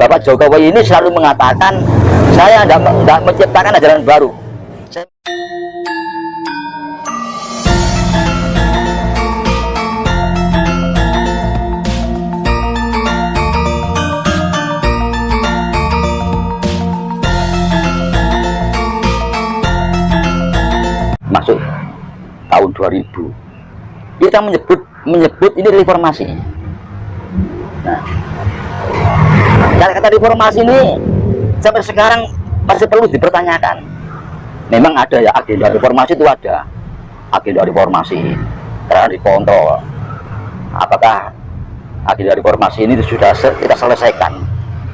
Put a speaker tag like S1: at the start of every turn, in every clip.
S1: Bapak Jokowi ini selalu mengatakan saya tidak menciptakan ajaran baru. Masuk tahun 2000 kita menyebut ini reformasi. Nah, kata-kata reformasi ini sampai sekarang masih perlu dipertanyakan. Memang ada ya agenda reformasi, itu ada agenda reformasi karena dikontrol apakah agenda reformasi ini sudah kita selesaikan.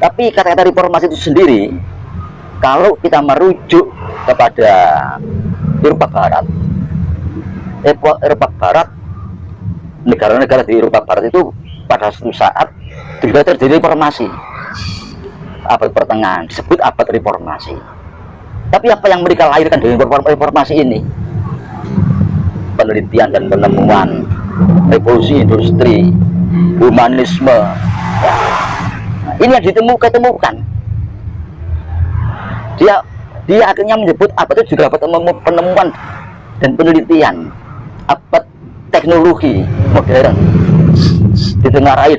S1: Tapi kata-kata reformasi itu sendiri kalau kita merujuk kepada Eropa Barat, negara-negara di Eropa Barat itu pada suatu saat juga terjadi reformasi. Abad pertengahan disebut abad reformasi. Tapi apa yang mereka lahirkan dari reformasi ini? Penelitian dan penemuan, revolusi industri, humanisme. Ya. Ini yang ditemukan. Dia akhirnya menyebut abad itu juga penemuan dan penelitian, abad teknologi modern. Ditengarai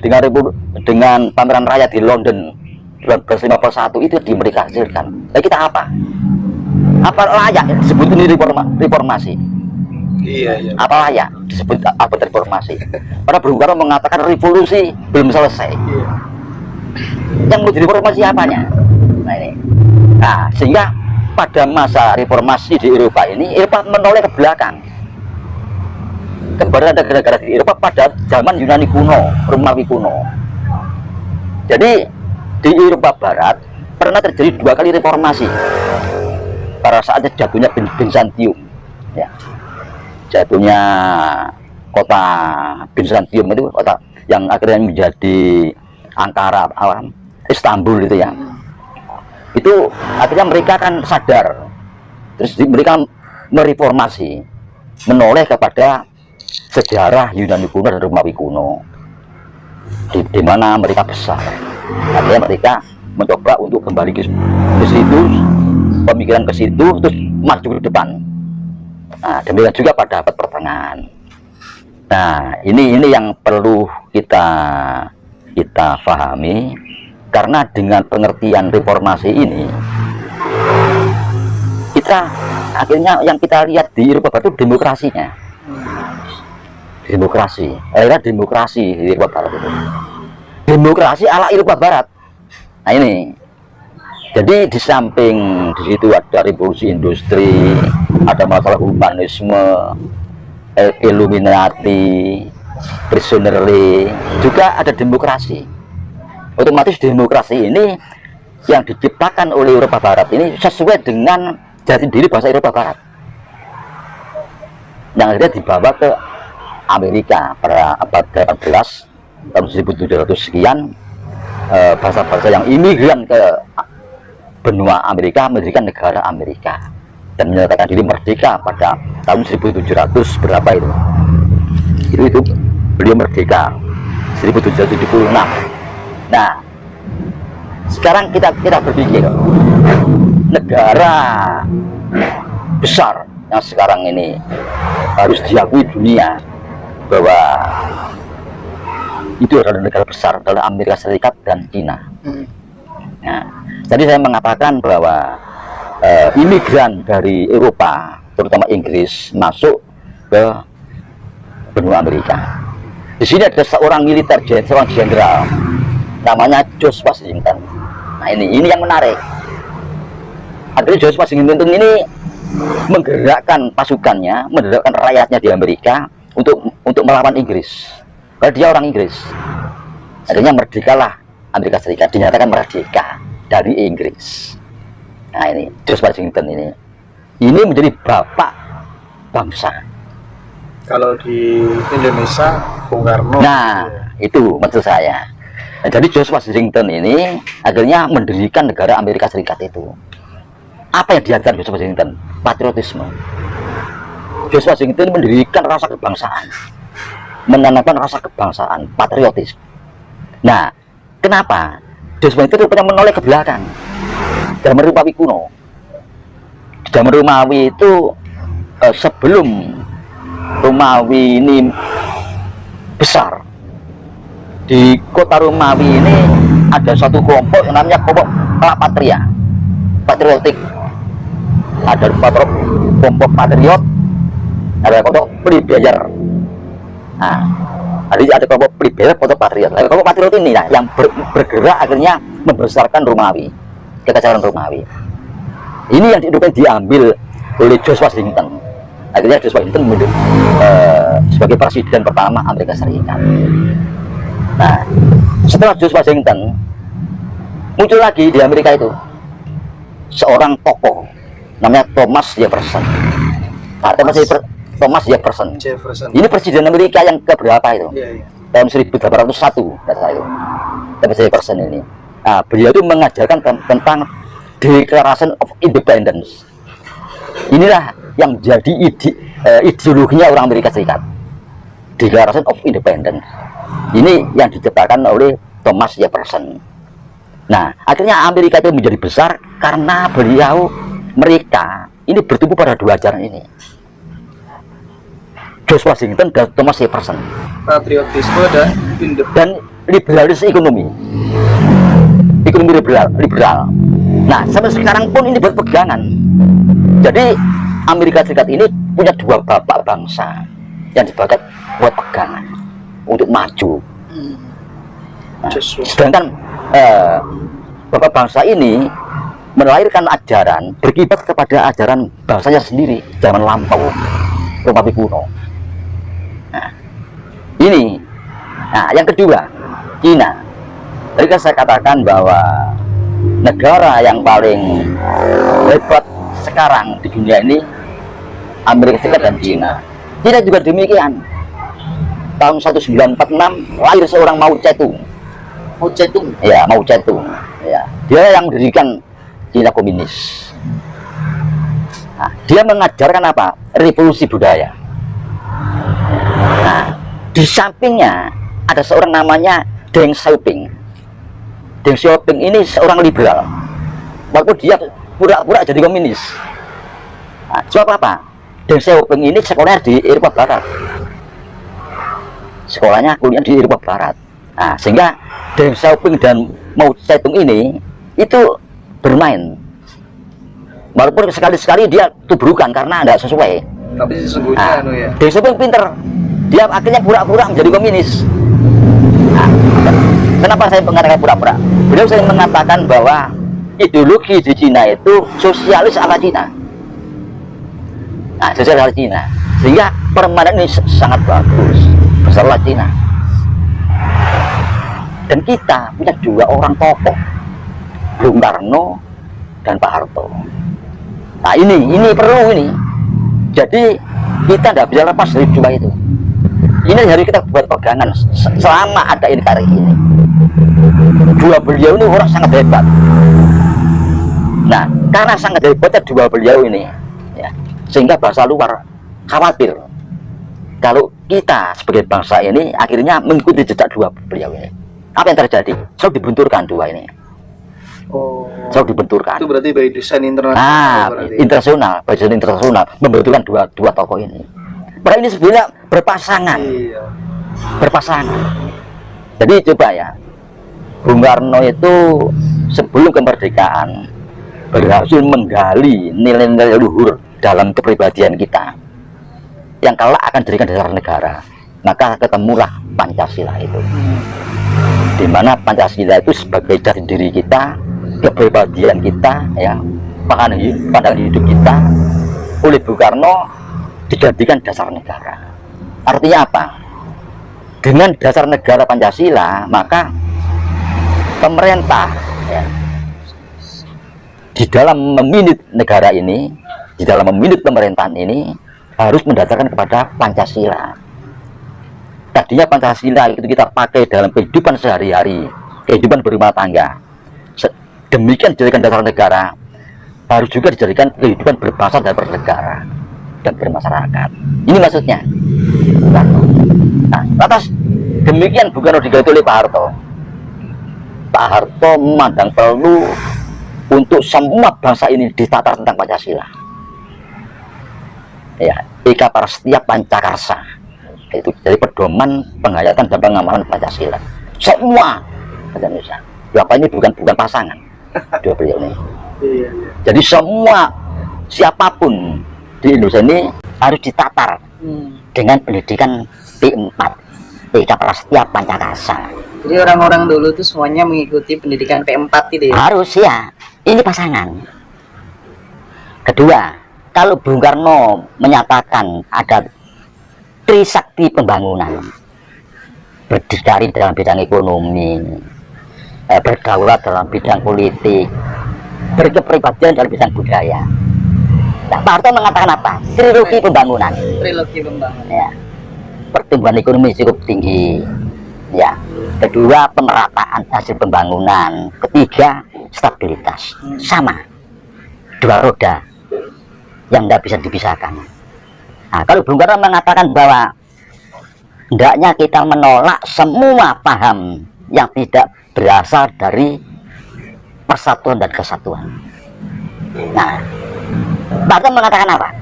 S1: dengan pameran raya di London 1951 itu di mereka hasilkan. Nah, kita apa layak disebut ini reformasi? Iya. Apa layak disebut abad reformasi? Karena Bung Karno mengatakan revolusi belum selesai. Iya. Yang mau direformasi apanya? Nah ini. Nah, sehingga pada masa reformasi di Eropa ini, Eropa menoleh ke belakang kepada negara-negara di Eropa pada zaman Yunani kuno, Romawi kuno. Jadi di Eropa Barat pernah terjadi 2 kali reformasi pada saat jatuhnya Bizantium, ya. Jatuhnya kota Bizantium itu kota yang akhirnya menjadi Ankara, Istanbul itu ya. Itu akhirnya mereka kan sadar, terus mereka mereformasi, menoleh kepada sejarah Yunani kuno dan Romawi kuno, di mana mereka besar. Akhirnya mereka mencoba untuk kembali ke situ, pemikiran ke situ, terus maju ke depan. Nah, demikian juga pada abad pertengahan. Nah, ini yang perlu kita pahami. Karena dengan pengertian reformasi ini, kita akhirnya yang kita lihat di Eropa Barat itu demokrasinya. Akhirnya demokrasi di Eropa Barat itu. Demokrasi ala Eropa Barat. Nah ini. Jadi di samping di situ ada revolusi industri, ada masalah humanisme, Illuminati, prisonerly, juga ada demokrasi. Otomatis demokrasi ini yang diciptakan oleh Eropa Barat ini sesuai dengan jati diri bangsa Eropa Barat yang akhirnya dibawa ke Amerika pada abad 18 tahun 1700 sekian. Bangsa-bangsa yang imigran ke benua Amerika mendirikan negara Amerika dan menyatakan diri merdeka pada tahun 1700 berapa itu beliau merdeka 1776. Nah, sekarang kita berpikir negara besar yang sekarang ini harus diakui dunia bahwa itu adalah negara besar, adalah Amerika Serikat dan Cina. Nah, tadi saya mengatakan bahwa imigran dari Eropa, terutama Inggris, masuk ke benua Amerika. Di sini ada seorang militer, seorang jenderal, namanya George Washington. Nah ini yang menarik. Akhirnya George Washington ini menggerakkan pasukannya, menggerakkan rakyatnya di Amerika untuk melawan Inggris. Karena dia orang Inggris. Akhirnya merdekalah Amerika Serikat, dinyatakan merdeka dari Inggris. Nah ini George Washington ini menjadi bapak bangsa.
S2: Kalau di Indonesia Bung Karno.
S1: Nah itu maksud saya. Nah, jadi George Washington ini akhirnya mendirikan negara Amerika Serikat itu. Apa yang diajarkan George Washington? Patriotisme. George Washington mendirikan rasa kebangsaan, menanamkan rasa kebangsaan, patriotis. Nah, kenapa? George Washington rupanya menoleh ke belakang. Zaman Romawi kuno. Di zaman Romawi itu sebelum Romawi ini besar, di kota Romawi ini ada satu kelompok yang namanya kelompok Patria, patriotik. Ada kelompok patriot, ada kelompok plebeier. Nah, ada kelompok plebeier, kelompok patriot. Kelompok patriot ini lah yang bergerak akhirnya membesarkan Romawi, kekaisaran Romawi. Ini yang diambil oleh George Washington. Akhirnya George Washington menjadi sebagai presiden pertama Amerika Serikat. Nah, setelah George Washington, muncul lagi di Amerika itu seorang tokoh namanya Thomas Jefferson. Nah, Thomas Jefferson. Ini presiden Amerika yang keberapa itu? Tahun 1801 kata itu. Thomas Jefferson ini. Nah, beliau itu mengajarkan tentang Declaration of Independence. Inilah yang menjadi ideologinya orang Amerika Serikat. Declaration of Independence. Ini yang diciptakan oleh Thomas Jefferson. Nah, akhirnya Amerika itu menjadi besar karena mereka ini bertumbuh pada dua ajaran ini, George Washington dan Thomas Jefferson.
S2: Patriotisme
S1: dan liberalisme ekonomi liberal. Nah, sampai sekarang pun ini berpegangan. Jadi Amerika Serikat ini punya dua bapak bangsa yang dipakai buat pegangan untuk maju. Nah, sedangkan bapak bangsa ini melahirkan ajaran berkiblat kepada ajaran bangsanya sendiri zaman lampau Romawi kuno. Nah, ini. Nah, yang kedua, Cina. Tadi kan saya katakan bahwa negara yang paling hebat sekarang di dunia ini Amerika Serikat dan Cina. Cina juga demikian. Tahun 1946 lahir seorang Mao Zedong. Ya, Mao Zedong. Ya, dia yang mendirikan Cina komunis. Nah, dia mengajarkan apa? Revolusi budaya. Nah, di sampingnya ada seorang namanya Deng Xiaoping. Deng Xiaoping ini seorang liberal. Walaupun dia pura-pura jadi komunis. Nah, sebab apa? Deng Xiaoping ini sekolahnya di Eropa Barat. Sekolahnya kuliah di Eropa Barat. Nah, sehingga Deng Xiaoping dan Mao Zedong ini itu bermain. Walaupun sekali-sekali dia tubrukan karena tidak sesuai.
S2: Tapi sesungguhnya ya.
S1: Deng Xiaoping pinter. Dia akhirnya pura-pura menjadi komunis. Nah, kenapa saya mengatakan pura-pura? Beliau sering mengatakan bahwa ideologi di Cina itu sosialis ala Cina. Nah, sosialis ala Cina. Sehingga permainan ini sangat bagus. Besarlah Cina. Dan kita punya dua orang tokoh, Bung Karno dan Pak Harto. Nah, ini perlu ini. Jadi kita tidak bisa lepas dari dua itu. Ini harus kita buat pegangan selama ada NKRI ini. Dua beliau ini orang sangat hebat. Nah, karena sangat hebatnya dua beliau ini, ya, sehingga bangsa luar khawatir kalau kita sebagai bangsa ini akhirnya mengikuti jejak dua beliau ini. Apa yang terjadi? Selalu dibenturkan dua ini.
S2: Oh.
S1: Selalu dibenturkan.
S2: Itu berarti by design internasional.
S1: Nah, by design internasional membenturkan dua tokoh ini. Padahal ini sebenarnya berpasangan.
S2: Iya.
S1: Berpasangan. Jadi coba ya, Bung Karno itu sebelum kemerdekaan berhasil menggali nilai-nilai luhur dalam kepribadian kita yang kelak akan dijadikan dasar negara. Maka ketemulah Pancasila itu, di mana Pancasila itu sebagai jati diri kita, kepribadian kita, ya, pandangan hidup kita oleh Bung Karno dijadikan dasar negara. Artinya apa? Dengan dasar negara Pancasila, maka pemerintah, ya, di dalam meminit negara ini, di dalam meminit pemerintahan ini harus mendasarkan kepada Pancasila. Tadinya Pancasila itu kita pakai dalam kehidupan sehari-hari, kehidupan berumah tangga. Demikian dijadikan dasar negara, harus juga dijadikan kehidupan berbangsa dan bernegara dan bermasyarakat. Ini maksudnya. Nah, atas demikian bukan diganti oleh Pak Harto. Pak Pak Harto memandang perlu untuk semua bangsa ini ditata tentang Pancasila. Ya, Ika Prasetya Pancakarsa itu jadi pedoman penghayatan dan pengamalan Pancasila. Semua Indonesia. Bapak ini bukan pasangan dua beliau ini.
S2: Iya.
S1: Jadi semua siapapun di Indonesia ini harus ditatar dengan pendidikan P4, Ika Prasetya Pancakarsa.
S3: Jadi orang-orang dulu tuh semuanya mengikuti pendidikan P4 itu ya?
S1: Harus ya, ini pasangan. Kedua, kalau Bung Karno menyatakan ada trisakti pembangunan, berdikari dalam bidang ekonomi, berdaulat dalam bidang politik, berkepribadian dalam bidang budaya. Nah, Pak Harto mengatakan apa? Trilogi pembangunan.
S3: Trilogi pembangunan.
S1: Ya. Pertumbuhan ekonomi cukup tinggi. Ya. Kedua, pemerataan hasil pembangunan. Ketiga, stabilitas. Sama. Dua roda yang tidak bisa dipisahkan. Nah, kalau Bung Karno mengatakan bahwa hendaknya kita menolak semua paham yang tidak berasal dari persatuan dan kesatuan. Nah, Pak Harto mengatakan apa?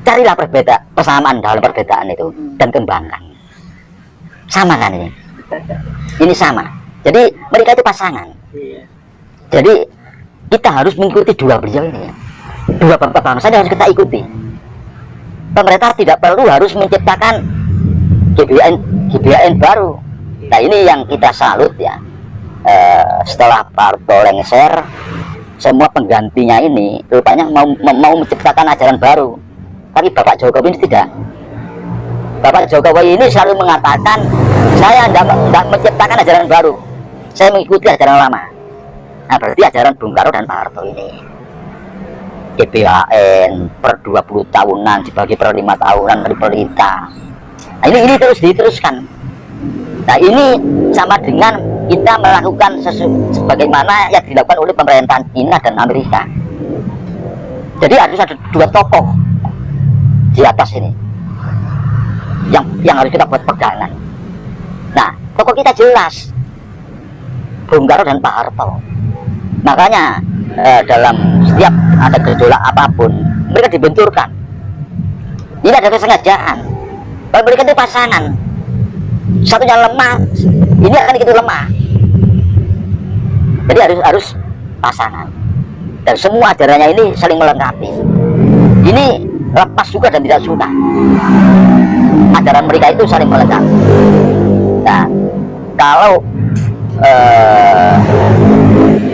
S1: Carilah persamaan dalam perbedaan itu dan kembangkan. Sama kan ini? Ini sama. Jadi mereka itu pasangan.
S3: Iya.
S1: Jadi kita harus mengikuti dua beliau ini ya. Dua bangsa ini harus kita ikuti. Pemerintah tidak perlu harus menciptakan GBHN baru. Nah, ini yang kita salut ya. Setelah Pak Harto lengser, semua penggantinya ini rupanya mau menciptakan ajaran baru. Tapi Bapak Jokowi ini tidak. Bapak Jokowi ini selalu mengatakan, saya tidak menciptakan ajaran baru, saya mengikuti ajaran lama. Nah, berarti ajaran Bung Karno dan Pak Harto ini, GBHN per 20 tahunan dibagi per 5 tahunan dari pemerintah. Nah, ini terus diteruskan. Nah, ini sama dengan kita melakukan sebagaimana yang dilakukan oleh pemerintahan China dan Amerika. Jadi harus ada dua tokoh di atas ini yang harus kita buat pegangan. Nah, tokoh kita jelas, Bung Karno dan Pak Harto. Makanya dalam setiap ada gejolak apapun, mereka dibenturkan. Ini ada kesengajaan. Kalau mereka itu pasangan, satunya lemah, ini akan ikut lemah. Jadi harus pasangan. Dan semua ajarannya ini saling melengkapi. Ini lepas suka dan tidak suka. Ajaran mereka itu saling melengkapi. Nah, kalau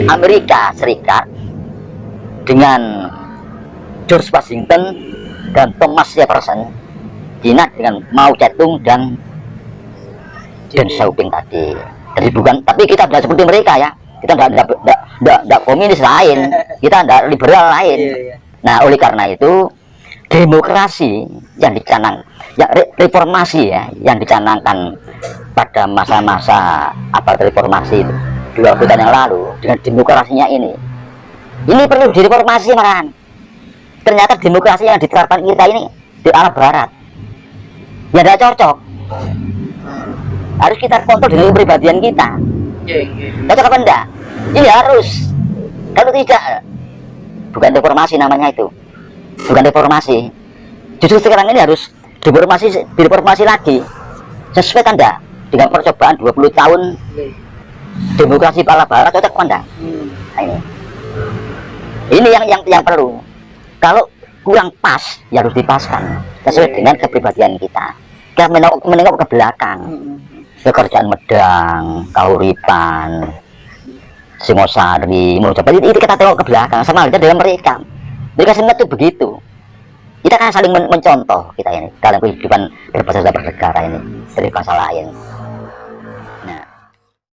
S1: Amerika Serikat dengan George Washington dan Thomas Jefferson, China dengan Mao Zedong dan Deng Xiaoping tadi. Jadi bukan, tapi kita tidak seperti mereka ya. Kita tidak komunis lain, kita tidak liberal lain. Nah, oleh karena itu demokrasi yang dicanang, ya reformasi ya, yang dicanangkan pada masa-masa abad reformasi 20 tahun yang lalu dengan demokrasinya ini perlu direformasi malahan. Ternyata demokrasi yang diterapkan kita ini di arah barat ya tidak cocok. Harus kita kontrol dengan kepribadian kita. Cocok apa enggak? Ini harus. Kalau tidak, bukan reformasi namanya itu. Bukan reformasi. Justru sekarang ini harus direformasi lagi. Sesuai kan enggak dengan percobaan 20 tahun demokrasi ala barat, cocok apa enggak? Nah, ini yang perlu. Kalau kurang pas, ya harus dipaskan sesuai dengan kepribadian kita. Kita menengok ke belakang. Pekerjaan Medang, Kahuripan, Singosari, Mojopahit, itu kita tengok ke belakang sama halnya dengan mereka. Mereka semua itu begitu. Kita kan saling mencontoh kita ini dalam kehidupan berbangsa dan bernegara ini dari bangsa lain.